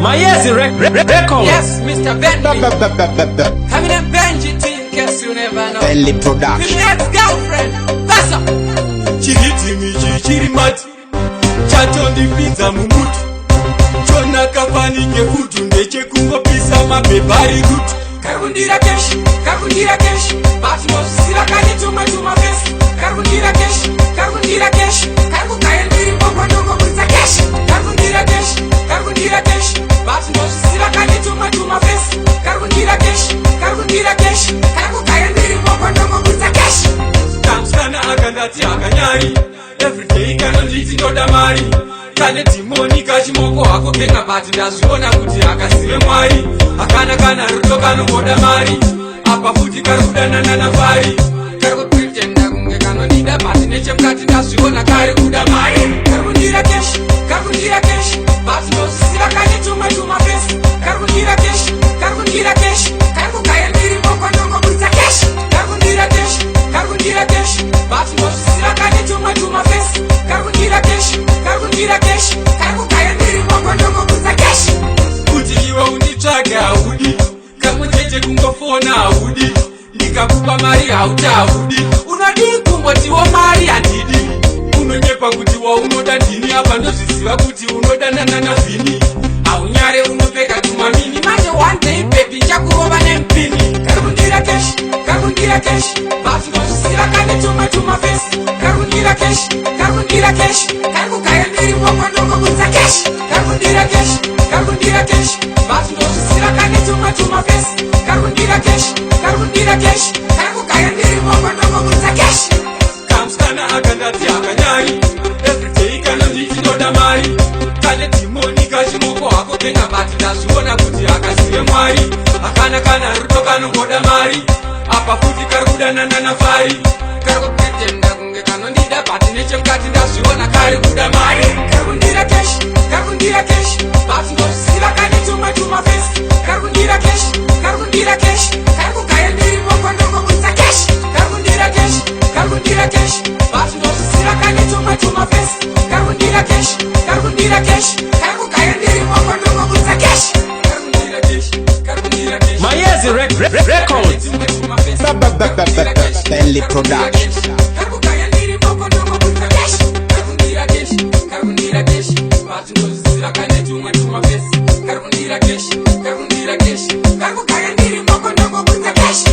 Mayezi record. Yes, Mr. Bentley. Having a Benji team, guess you never know. Bentley production. Your ex-girlfriend. That's up. Chiriti chirimati chatondipinza mumutu chona kafanike kutu ndechekungopisa mabhebhari kutu Karundira kesh bati nosisira kane tuma fesi Karundira kesh karukaya ndiri mbokwa ndongo kuita kesh Karundira kesh bati nosisira kane tuma fesi Karundira kesh karukaya ndiri mbokwa ndongo kuita kesh Kamskana akandati akanyari everyday kanonditi ndoda mari kane timoni kachimoko hako kenga bati ndazviona kuti akasive mwari akana kana rudo kanongoda mari apa futi kari kudanana nafari kari kupretenda kunge kanonida bati nechemukati ndazviona kari kuda mari Karundira kesh bati nosisira kane tuma fesi Karundira kesh karukaya ndiri mbokwa ndongo kuita kesh Karundira kesh bati nosisira kane tuma fesi Karundira kesh karukaya ndiri mbokwa ndongo kuita kesh kuti iwe unditsvage haudi kamutete kungofona haudi ndikakupa mari hautaudi unodi kungotiwo mari handidi unonyepa kuti waunoda ndini apa ndozviziva kuti unodanana navhini haunyare unopfeka tumamini manje one day baby chakurova nempini Karundira kesh bati nosisira kane tuma fesi Karundira kesh karukaya ndiri mbokwa ndongo kuita kesh Karundira kesh bati nosisira kane tuma fesi Karundira kesh karukaya ndiri mbokwa ndongo kuita kesh kamskana akandati akanyari everyday kanonditi ndoda mari kane timoni kachimoko hako kenga bati ndazviona kuti akasive mwari akana kana rudo kanongoda mari apa futi kari kudanana nafari kari kupretenda kunge kanondida bati nechemukati ndazviona kari kuda mari Karundira kesh bati nosisira kane tuma fesi Karundira kesh karukaya ndiri mbokwa ndongo kuita kesh Karundira kesh bati nosisira kane tuma fesi Karundira kesh karukaya ndiri mbokwa ndongo kuita kesh Karundira kesh Mayezi record. Bentley production. karukaya ndiri mbokwa ndongo kuita kesh Karundira kesh bati nosisira kane tuma fesi Karundira kesh karukaya ndiri mbokwa ndongo kuita kesh